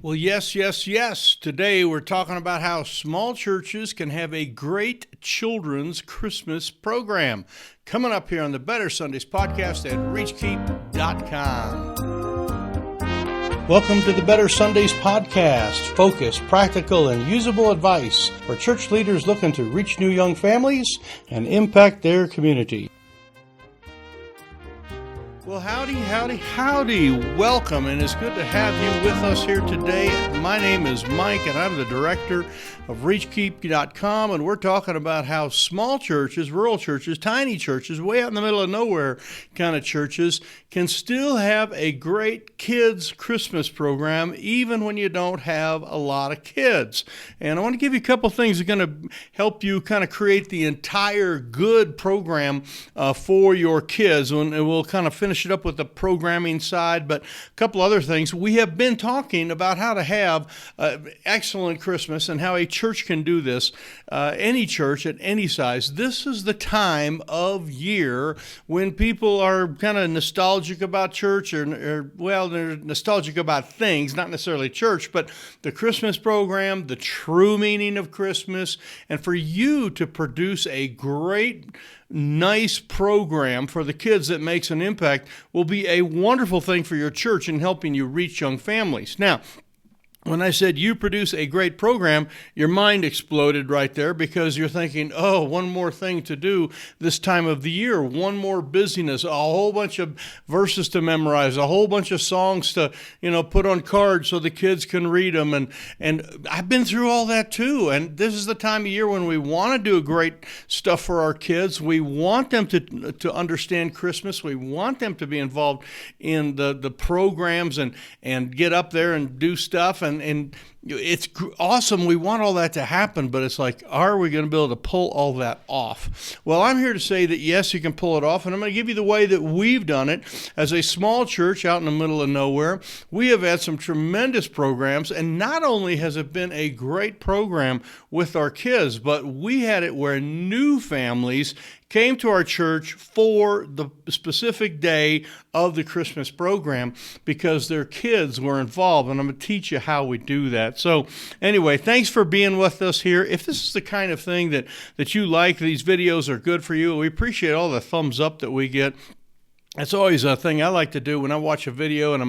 Well, yes, yes, yes. Today we're talking about how small churches can have a great children's Christmas program. Coming up here on the Better Sundays podcast at Reachkeep.com. Welcome to the Better Sundays podcast. Focused, practical, and usable advice for church leaders looking to reach new young families and impact their community. Well, howdy, howdy, howdy. Welcome, and it's good to have you with us here today. My name is Mike, and I'm the director of Reachkeep.com, and we're talking about how small churches, rural churches, tiny churches, way out in the middle of nowhere kind of churches can still have a great kids' Christmas program, even when you don't have a lot of kids. And I want to give you a couple things that are going to help you kind of create the entire good program for your kids, and we'll kind of finish it up with the programming side, but a couple other things. We have been talking about how to have excellent Christmas and how a church can do this, any church at any size. This is the time of year when people are kind of nostalgic about church, or they're nostalgic about things, not necessarily church, but the Christmas program, the true meaning of Christmas, and for you to produce a great nice program for the kids that makes an impact will be a wonderful thing for your church in helping you reach young families. Now, when I said you produce a great program, your mind exploded right there because you're thinking, oh, one more thing to do this time of the year, one more busyness, a whole bunch of verses to memorize, a whole bunch of songs to, put on cards so the kids can read them. And I've been through all that too. And this is the time of year when we want to do great stuff for our kids. We want them to understand Christmas. We want them to be involved in the programs and get up there and do stuff. And it's awesome. We want all that to happen, but it's like, are we going to be able to pull all that off? Well, I'm here to say that, yes, you can pull it off, and I'm going to give you the way that we've done it. As a small church out in the middle of nowhere, we have had some tremendous programs, and not only has it been a great program with our kids, but we had it where new families came to our church for the specific day of the Christmas program because their kids were involved, and I'm going to teach you how we do that. So anyway, thanks for being with us here. If this is the kind of thing that you like, these videos are good for you, we appreciate all the thumbs up that we get. That's always a thing I like to do when I watch a video and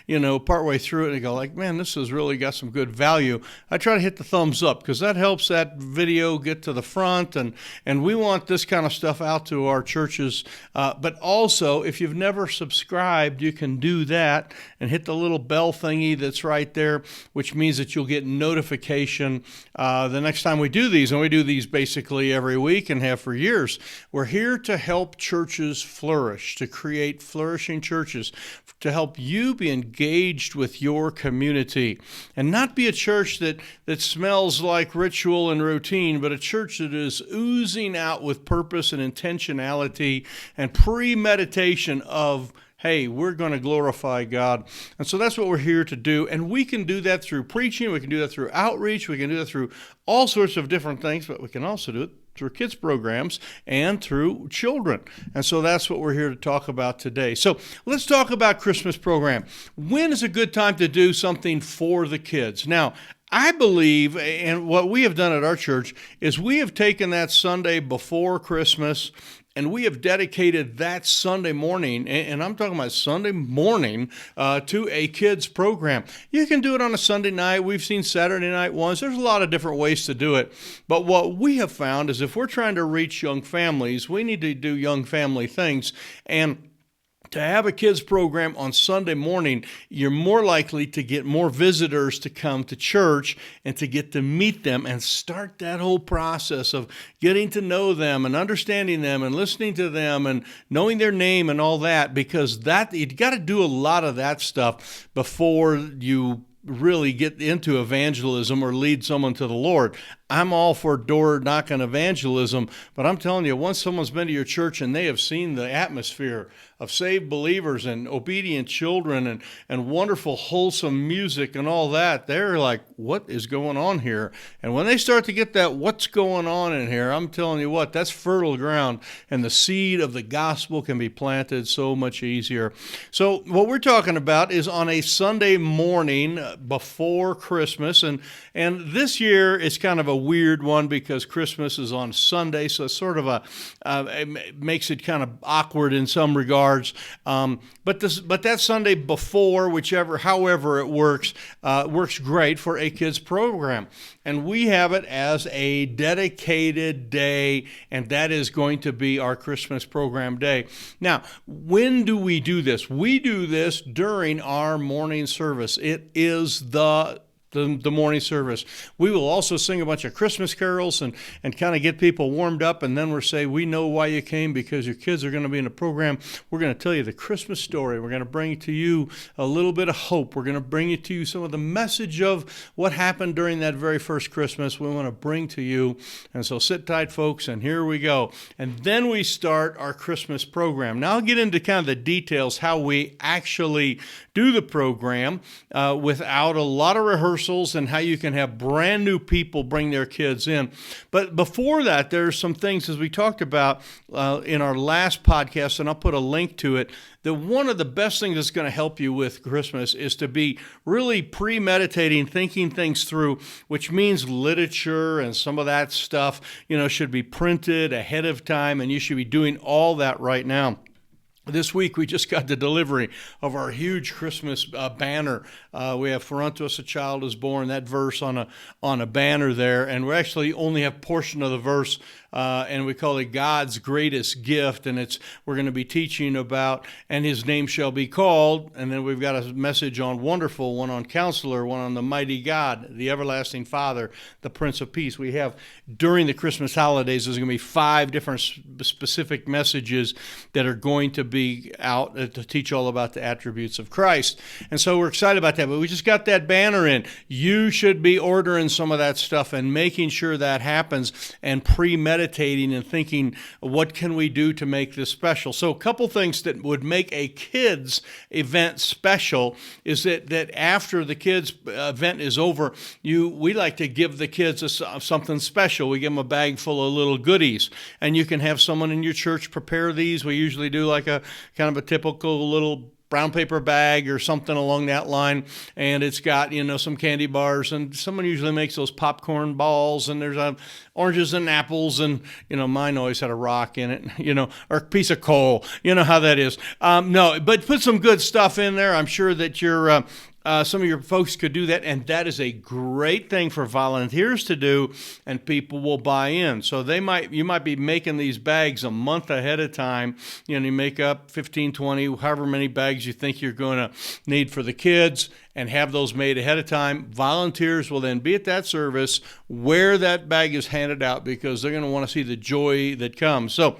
I'm, partway through it and I go like, man, this has really got some good value. I try to hit the thumbs up because that helps that video get to the front, and we want this kind of stuff out to our churches. But also, if you've never subscribed, you can do that and hit the little bell thingy that's right there, which means that you'll get notification the next time we do these. And we do these basically every week and have for years. We're here to help churches flourish, to create flourishing churches, to help you be engaged with your community and not be a church that smells like ritual and routine, but a church that is oozing out with purpose and intentionality and premeditation of, hey, we're going to glorify God. And so that's what we're here to do. And we can do that through preaching. We can do that through outreach. We can do that through all sorts of different things, but we can also do it through kids programs and through children. And so that's what we're here to talk about today. So let's talk about Christmas program. When is a good time to do something for the kids? Now, I believe, and what we have done at our church, is we have taken that Sunday before Christmas and we have dedicated that Sunday morning, and I'm talking about Sunday morning, to a kids program. You can do it on a Sunday night. We've seen Saturday night ones. There's a lot of different ways to do it. But what we have found is if we're trying to reach young families, we need to do young family things. And to have a kids program on Sunday morning, you're more likely to get more visitors to come to church and to get to meet them and start that whole process of getting to know them and understanding them and listening to them and knowing their name and all that, because that you got to do a lot of that stuff before you really get into evangelism or lead someone to the Lord. I'm all for door knocking evangelism, but I'm telling you, once someone's been to your church and they have seen the atmosphere of saved believers and obedient children and wonderful, wholesome music and all that, they're like, what is going on here? And when they start to get that what's going on in here, I'm telling you what, that's fertile ground, and the seed of the gospel can be planted so much easier. So what we're talking about is on a Sunday morning before Christmas, and this year it's kind of a weird one because Christmas is on Sunday, so it's sort of it makes it kind of awkward in some regards. But that Sunday before, however it works great for a kids program. And we have it as a dedicated day, and that is going to be our Christmas program day. Now, when do we do this? We do this during our morning service. It is the morning service. We will also sing a bunch of Christmas carols and kind of get people warmed up, and then we'll say, we know why you came, because your kids are going to be in the program. We're going to tell you the Christmas story. We're going to bring to you a little bit of hope. We're going to bring to you some of the message of what happened during that very first Christmas we want to bring to you. And so sit tight, folks, and here we go. And then we start our Christmas program. Now I'll get into kind of the details, how we actually do the program without a lot of rehearsals, and how you can have brand new people bring their kids in. But before that, there's some things, as we talked about in our last podcast, and I'll put a link to it, that one of the best things that's going to help you with Christmas is to be really premeditating, thinking things through, which means literature and some of that stuff, should be printed ahead of time, and you should be doing all that right now. This week, we just got the delivery of our huge Christmas banner. We have "For unto us a child is born," that verse on a banner there, and we actually only have a portion of the verse, and we call it God's greatest gift, and we're going to be teaching about, and his name shall be called, and then we've got a message on Wonderful, one on Counselor, one on the Mighty God, the Everlasting Father, the Prince of Peace. We have, during the Christmas holidays, there's going to be 5 different specific messages that are going to be out to teach all about the attributes of Christ. And so we're excited about that, but we just got that banner in. You should be ordering some of that stuff and making sure that happens, and premeditating and thinking, what can we do to make this special? So a couple things that would make a kids event special is that after the kids event is over, we like to give the kids something special. We give them a bag full of little goodies, and you can have someone in your church prepare these. We usually do like a kind of a typical little brown paper bag or something along that line, and it's got some candy bars, and someone usually makes those popcorn balls, and there's oranges and apples, and mine always had a rock in it, or a piece of coal. You know how that is. No, but put some good stuff in there. I'm sure that some of your folks could do that, and that is a great thing for volunteers to do, and people will buy in. So you might be making these bags a month ahead of time. You make up 15, 20, however many bags you think you're going to need for the kids, and have those made ahead of time. Volunteers will then be at that service where that bag is handed out, because they're going to want to see the joy that comes. So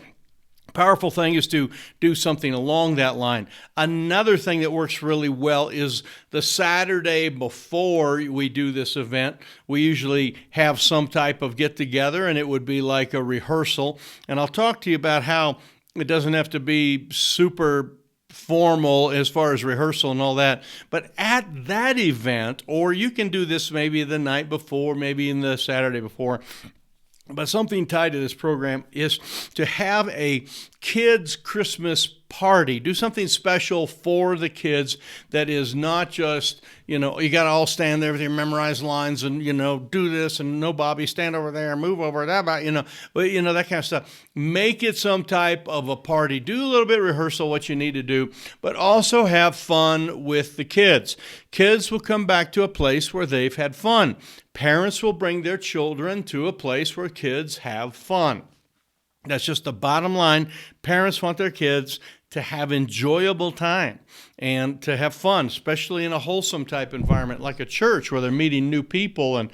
powerful thing is to do something along that line. Another thing that works really well is the Saturday before we do this event, we usually have some type of get-together, and it would be like a rehearsal. And I'll talk to you about how it doesn't have to be super formal as far as rehearsal and all that. But at that event, or you can do this maybe the night before, maybe in the Saturday before, but something tied to this program is to have a kids' Christmas party. Do something special for the kids that is not just, you got to all stand there with your memorized lines and, do this, and no, Bobby, stand over there, move over, that, that kind of stuff. Make it some type of a party. Do a little bit of rehearsal, what you need to do, but also have fun with the kids. Kids will come back to a place where they've had fun. Parents will bring their children to a place where kids have fun. That's just the bottom line. Parents want their kids to have enjoyable time and to have fun, especially in a wholesome type environment like a church where they're meeting new people and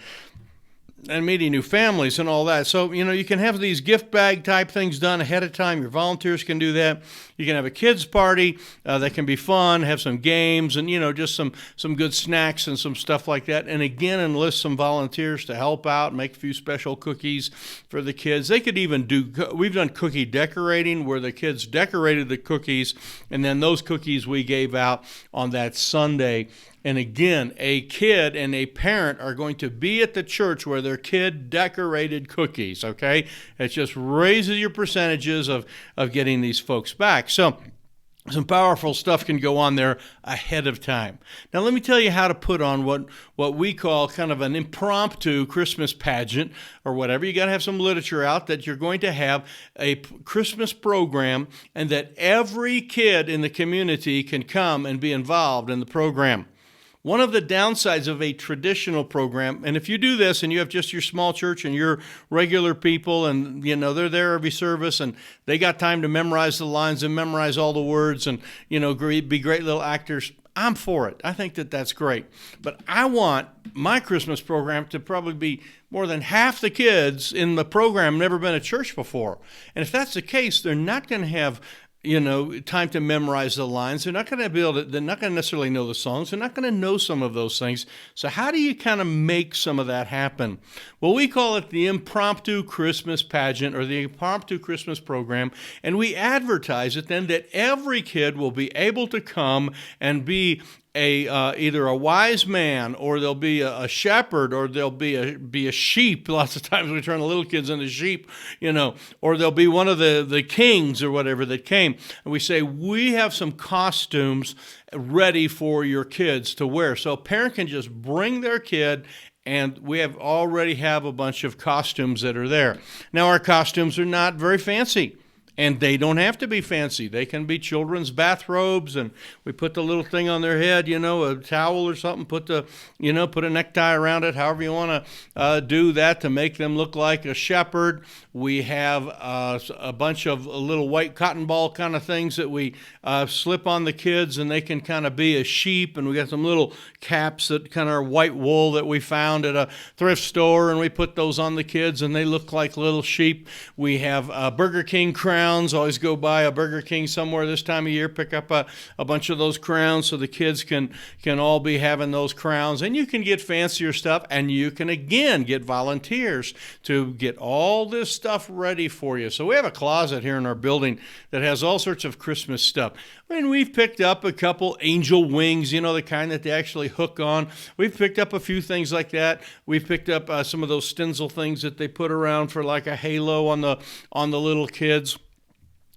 and meeting new families and all that. So, you can have these gift bag type things done ahead of time. Your volunteers can do that. You can have a kids party that can be fun, have some games and, just some good snacks and some stuff like that. And again, enlist some volunteers to help out, make a few special cookies for the kids. They could even we've done cookie decorating where the kids decorated the cookies, and then those cookies we gave out on that Sunday. And again, a kid and a parent are going to be at the church where their kid decorated cookies, okay? It just raises your percentages of getting these folks back. So some powerful stuff can go on there ahead of time. Now, let me tell you how to put on what we call kind of an impromptu Christmas pageant or whatever. You got to have some literature out that you're going to have a Christmas program and that every kid in the community can come and be involved in the program. One of the downsides of a traditional program, and if you do this and you have just your small church and your regular people and, they're there every service and they got time to memorize the lines and memorize all the words and, be great little actors, I'm for it. I think that that's great. But I want my Christmas program to probably be more than half the kids in the program never been at church before. And if that's the case, they're not going to have time to memorize the lines. They're not going to necessarily know the songs. They're not going to know some of those things. So how do you kind of make some of that happen? Well, we call it the Impromptu Christmas Pageant or the Impromptu Christmas Program, and we advertise it then that every kid will be able to come and be either a wise man, or there'll be a shepherd, or there'll be a sheep. Lots of times we turn the little kids into sheep, or there'll be one of the kings or whatever that came. And we say, we have some costumes ready for your kids to wear. So a parent can just bring their kid, and we already have a bunch of costumes that are there. Now, our costumes are not very fancy. And they don't have to be fancy. They can be children's bathrobes, and we put the little thing on their head, a towel or something, put a necktie around it, however you want to do that to make them look like a shepherd. We have a bunch of little white cotton ball kind of things that we slip on the kids, and they can kind of be a sheep. And we got some little caps that kind of are white wool that we found at a thrift store, and we put those on the kids, and they look like little sheep. We have Burger King crowns. Always go by a Burger King somewhere this time of year, pick up a bunch of those crowns so the kids can all be having those crowns. And you can get fancier stuff, and you can, again, get volunteers to get all this stuff ready for you. So we have a closet here in our building that has all sorts of Christmas stuff. And we've picked up a couple angel wings, the kind that they actually hook on. We've picked up a few things like that. We've picked up some of those tinsel things that they put around for like a halo on the little kids.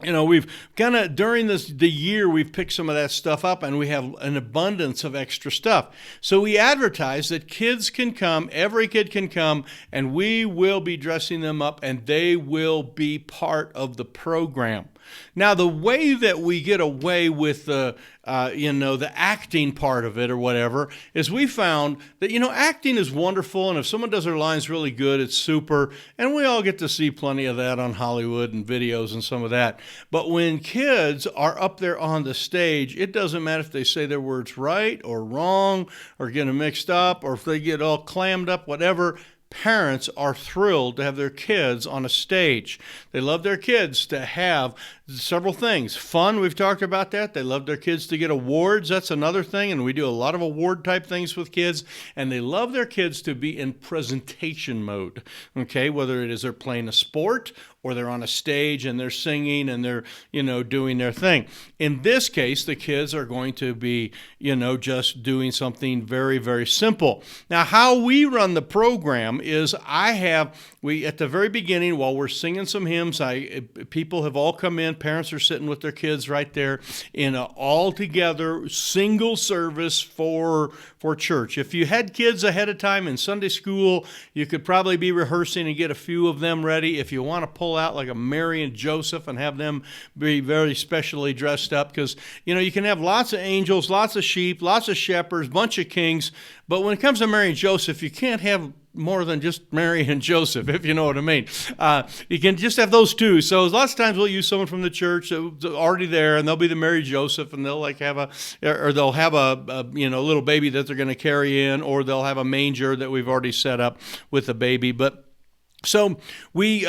We've kind of, during the year, we've picked some of that stuff up, and we have an abundance of extra stuff. So we advertise that kids can come, every kid can come, and we will be dressing them up, and they will be part of the program. Now, the way that we get away with the acting part of it or whatever is we found that, acting is wonderful. And if someone does their lines really good, it's super. And we all get to see plenty of that on Hollywood and videos and some of that. But when kids are up there on the stage, it doesn't matter if they say their words right or wrong or get them mixed up or if they get all clammed up, whatever. Parents are thrilled to have their kids on a stage. They love their kids to have several things. Fun, we've talked about that. They love their kids to get awards. That's another thing, and we do a lot of award type things with kids. And they love their kids to be in presentation mode, okay? Whether it is they're playing a sport or they're on a stage and they're singing and they're, doing their thing. In this case, the kids are going to be, just doing something very, very simple. Now, how we run the program is at the very beginning, while we're singing some hymns, people have all come in, parents are sitting with their kids right there in an all-together single service for church. If you had kids ahead of time in Sunday school, you could probably be rehearsing and get a few of them ready. If you want to pull pull out like a Mary and Joseph and have them be very specially dressed up, because, you can have lots of angels, lots of sheep, lots of shepherds, bunch of kings, but when it comes to Mary and Joseph, you can't have more than just Mary and Joseph, if you know what I mean. You can just have those two. So lots of times we'll use someone from the church already there, and they'll be the Mary Joseph, and they'll they'll have a little baby that they're going to carry in, or they'll have a manger that we've already set up with the baby. But so we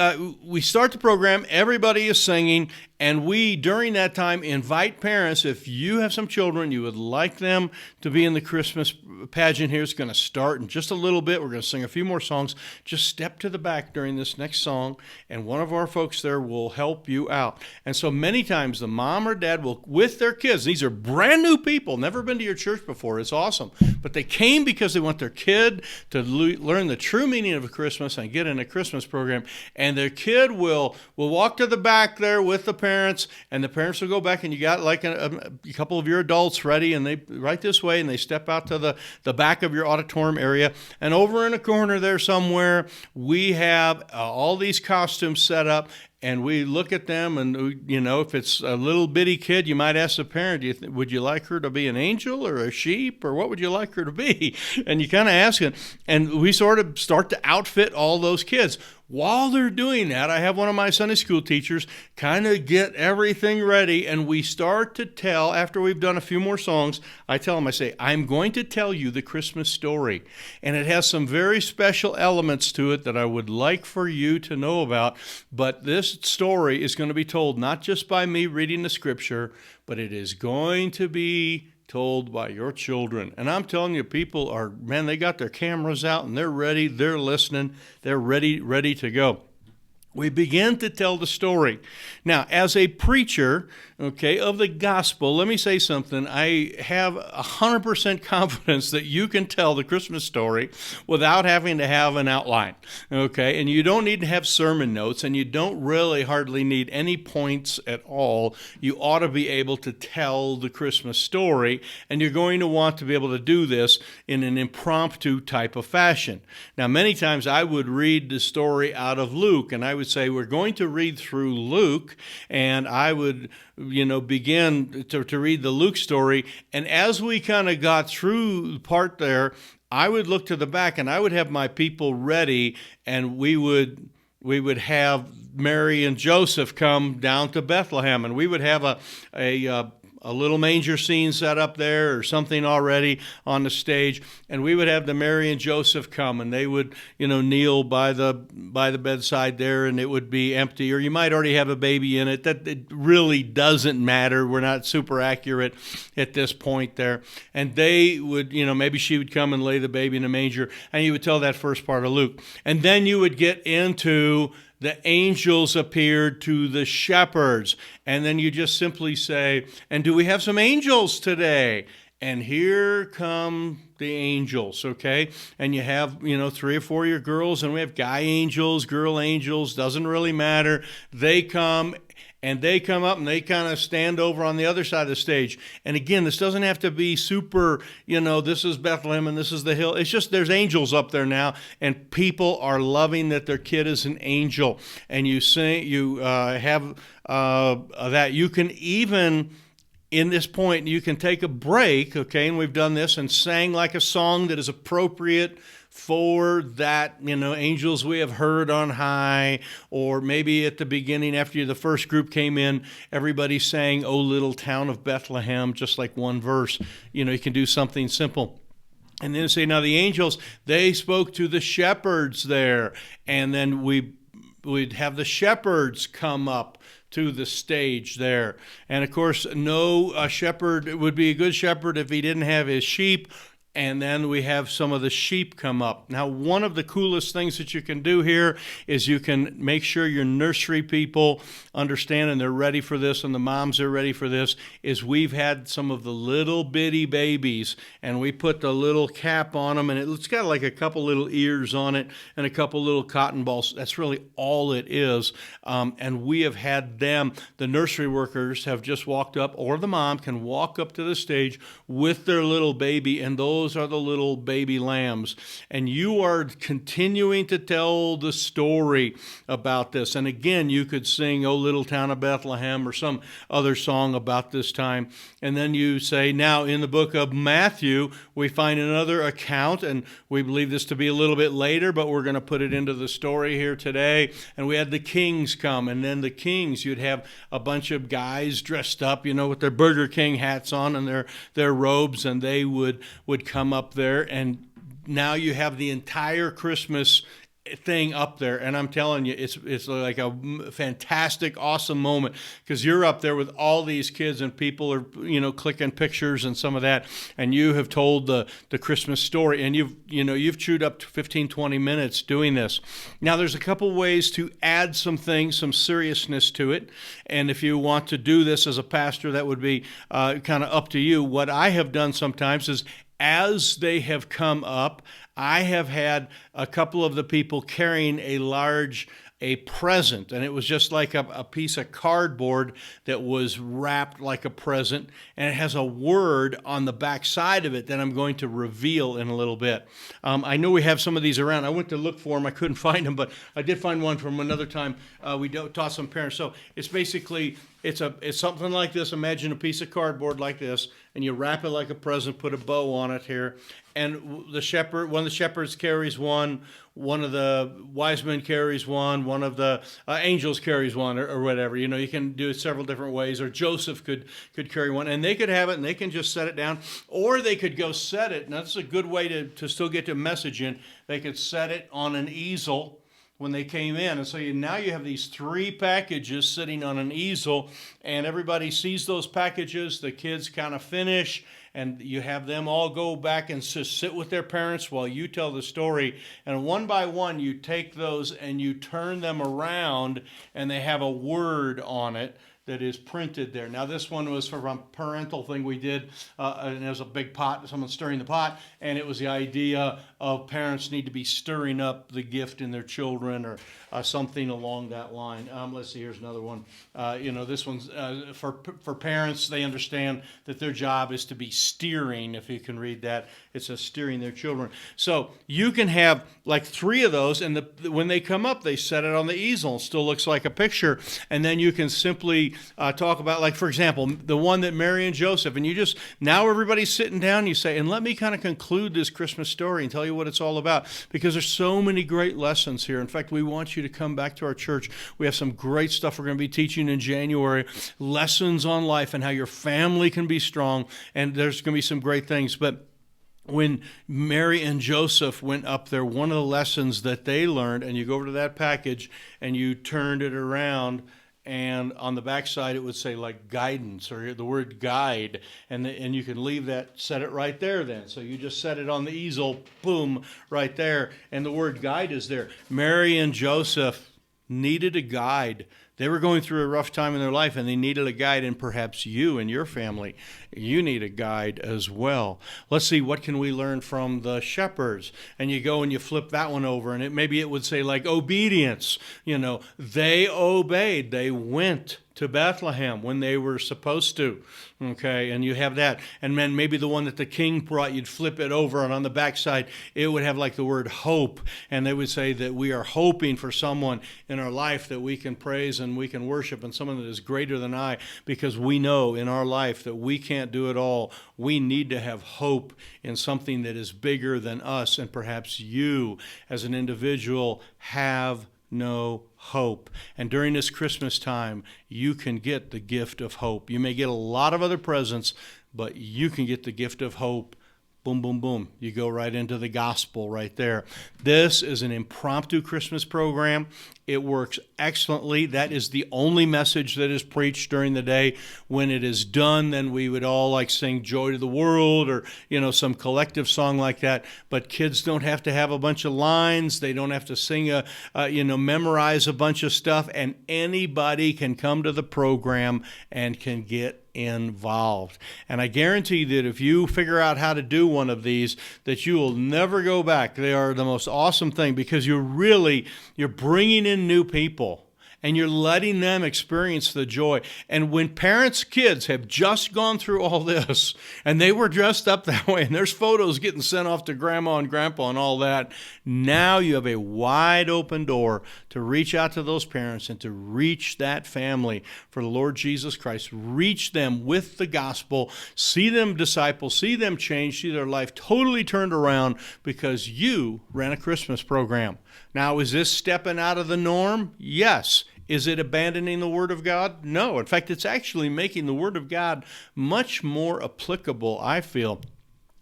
start the program, everybody is singing, and we, during that time, invite parents, if you have some children, you would like them to be in the Christmas pageant here. It's going to start in just a little bit. We're going to sing a few more songs. Just step to the back during this next song, and one of our folks there will help you out. And so many times the mom or dad will, with their kids, these are brand new people, never been to your church before. It's awesome. But they came because they want their kid to learn the true meaning of Christmas and get in a Christmas program. And their kid will walk to the back there with the parents, and the parents will go back, and you got like a couple of your adults ready, and they right this way, and they step out to the back of your auditorium area, and over in a corner there somewhere, we have all these costumes set up. And we look at them, and, if it's a little bitty kid, you might ask the parent, would you like her to be an angel or a sheep, or what would you like her to be? And you kind of ask it, and we sort of start to outfit all those kids. While they're doing that, I have one of my Sunday school teachers kind of get everything ready, and we start to tell, after we've done a few more songs, I tell them, I say, I'm going to tell you the Christmas story. And it has some very special elements to it that I would like for you to know about. But this story is going to be told not just by me reading the scripture, but it is going to be told by your children. And I'm telling you, people are, man, they got their cameras out, and they're ready, they're listening, they're ready to go. We begin to tell the story. Now, as a preacher, of the gospel, let me say something. I have 100% confidence that you can tell the Christmas story without having to have an outline, And you don't need to have sermon notes, and you don't really hardly need any points at all. You ought to be able to tell the Christmas story, and you're going to want to be able to do this in an impromptu type of fashion. Now, many times I would read the story out of Luke, and I would say, we're going to read through Luke, and I would begin to read the Luke story. And as we kind of got through the part there, I would look to the back, and I would have my people ready, and we would have Mary and Joseph come down to Bethlehem, and we would have a little manger scene set up there or something already on the stage, and we would have the Mary and Joseph come, and they would kneel by the bedside there, and it would be empty, or you might already have a baby in it. That it really doesn't matter. We're not super accurate at this point there. And they would, maybe she would come and lay the baby in a manger, and you would tell that first part of Luke. And then you would get into the angels appeared to the shepherds. And then you just simply say, and do we have some angels today? And here come the angels, And you have, 3 or 4 of your girls, and we have guy angels, girl angels, doesn't really matter. They come, and they come up, and they kind of stand over on the other side of the stage. And again, this doesn't have to be super, this is Bethlehem and this is the hill. It's just there's angels up there now, and people are loving that their kid is an angel. And you have that. You can even, in this point, you can take a break, and we've done this and sang like a song that is appropriate for that, angels we have heard on high, or maybe at the beginning after the first group came in, everybody sang, "O Little Town of Bethlehem," just like one verse. You can do something simple. And then say, now the angels, they spoke to the shepherds there, and then we'd have the shepherds come up to the stage there. And of course, no shepherd would be a good shepherd if he didn't have his sheep. And then we have some of the sheep come up. Now, one of the coolest things that you can do here is you can make sure your nursery people understand and they're ready for this, and the moms are ready for this, is we've had some of the little bitty babies, and we put the little cap on them, and it's got like a couple little ears on it and a couple little cotton balls. That's really all it is. And we have had them, the nursery workers have just walked up, or the mom can walk up to the stage with their little baby, and those those are the little baby lambs. And you are continuing to tell the story about this. And again, you could sing, "O Little Town of Bethlehem," or some other song about this time. And then you say, now in the book of Matthew, we find another account, and we believe this to be a little bit later, but we're going to put it into the story here today. And we had the kings come, and then the kings, you'd have a bunch of guys dressed up, with their Burger King hats on and their robes, and they would come up there, and now you have the entire Christmas thing up there, and I'm telling you, it's like a fantastic, awesome moment, because you're up there with all these kids, and people are clicking pictures and some of that, and you have told the Christmas story, and you've chewed up to 15-20 minutes doing this. Now there's a couple ways to add some things, some seriousness to it, and if you want to do this as a pastor, that would be kind of up to you. What I have done sometimes is, as they have come up, I have had a couple of the people carrying a present, and it was just like a piece of cardboard that was wrapped like a present, and it has a word on the back side of it that I'm going to reveal in a little bit. I know we have some of these around. I went to look for them. I couldn't find them, but I did find one from another time. We taught some parents. So it's basically, it's something like this. Imagine a piece of cardboard like this, and you wrap it like a present, put a bow on it here, and one of the shepherds carries one of the wise men carries one of the angels carries one, or whatever. You can do it several different ways, or Joseph could carry one, and they could have it, and they can just set it down, or they could go set it, and that's a good way to still get the message in. They could set it on an easel when they came in, and so now you have these 3 packages sitting on an easel, and everybody sees those packages. The kids kind of finish, and you have them all go back and sit with their parents while you tell the story. And one by one, you take those and you turn them around, and they have a word on it that is printed there. Now, this one was from a parental thing we did, and there's a big pot, someone stirring the pot, and it was the idea of parents need to be stirring up the gift in their children, or something along that line. Let's see, here's another one. This one's for parents. They understand that their job is to be steering, if you can read that. It says steering their children. So you can have like 3 of those, and when they come up, they set it on the easel. It still looks like a picture, and then you can simply talk about, like, for example, the one that Mary and Joseph, and now everybody's sitting down, you say, and let me kind of conclude this Christmas story and tell you what it's all about, because there's so many great lessons here. In fact, we want you to come back to our church. We have some great stuff we're going to be teaching in January, lessons on life and how your family can be strong, and there's going to be some great things. But when Mary and Joseph went up there, one of the lessons that they learned, and you go over to that package and you turned it around, and on the back side it would say like guidance, or the word guide, and you can leave that, set it right there then. So you just set it on the easel, boom, right there, and the word guide is there. Mary and Joseph needed a guide. They were going through a rough time in their life, and they needed a guide, and perhaps you and your family, you need a guide as well. Let's see, what can we learn from the shepherds? And you go and you flip that one over, and maybe it would say like obedience. They obeyed. They went to Bethlehem when they were supposed to. Okay, and you have that. And then maybe the one that the king brought, you'd flip it over, and on the backside, it would have like the word hope. And they would say that we are hoping for someone in our life that we can praise and we can worship, and someone that is greater than I, because we know in our life that we can't do it all. We need to have hope in something that is bigger than us, and perhaps you as an individual have no hope. And during this Christmas time, you can get the gift of hope. You may get a lot of other presents, but you can get the gift of hope. Boom, boom, boom. You go right into the gospel right there. This is an impromptu Christmas program. It works excellently. That is the only message that is preached during the day. When it is done, then we would all like sing Joy to the World, or, some collective song like that. But kids don't have to have a bunch of lines. They don't have to sing memorize a bunch of stuff. And anybody can come to the program and can get involved. And I guarantee that if you figure out how to do one of these, that you will never go back. They are the most awesome thing, because you're bringing in new people. and you're letting them experience the joy. And when parents' kids have just gone through all this, and they were dressed up that way, and there's photos getting sent off to grandma and grandpa and all that, now you have a wide open door to reach out to those parents and to reach that family for the Lord Jesus Christ. Reach them with the gospel, see them disciple, see them change, see their life totally turned around because you ran a Christmas program. Now, is this stepping out of the norm? Yes. Is it abandoning the Word of God? No. In fact, it's actually making the Word of God much more applicable, I feel,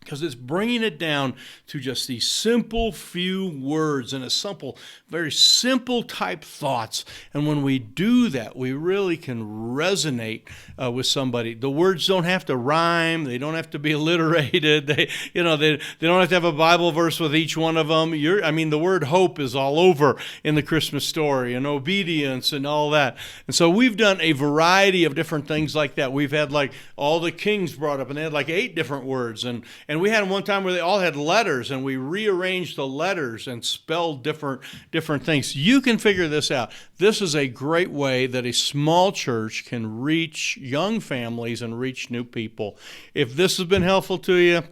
because it's bringing it down to just these simple few words and very simple type thoughts. And when we do that, we really can resonate with somebody. The words don't have to rhyme. They don't have to be alliterated. They don't have to have a Bible verse with each one of them. The word hope is all over in the Christmas story, and obedience and all that. And so we've done a variety of different things like that. We've had like all the kings brought up, and they had like 8 different words. And we had one time where they all had letters, and we rearranged the letters and spelled different things. You can figure this out. This is a great way that a small church can reach young families and reach new people. If this has been helpful to you,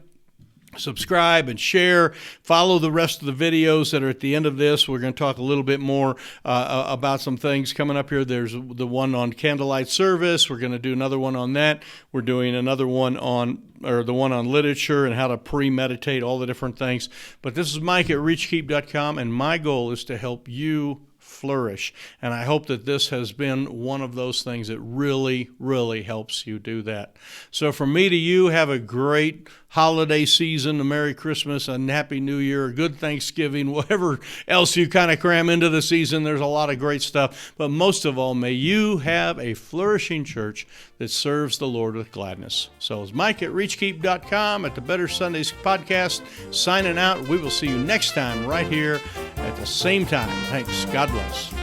subscribe and share. Follow the rest of the videos that are at the end of this. We're going to talk a little bit more about some things coming up here. There's the one on candlelight service. We're going to do another one on that. We're doing another one the one on literature and how to premeditate, all the different things. But this is Mike at Reachkeep.com, and my goal is to help you flourish. And I hope that this has been one of those things that really, really helps you do that. So from me to you, have a great holiday season, a Merry Christmas, and Happy New Year, a good Thanksgiving, whatever else you kind of cram into the season. There's a lot of great stuff. But most of all, may you have a flourishing church that serves the Lord with gladness. So it's Mike at Reachkeep.com at the Better Sundays podcast, signing out. We will see you next time right here at the same time. Thanks. God bless.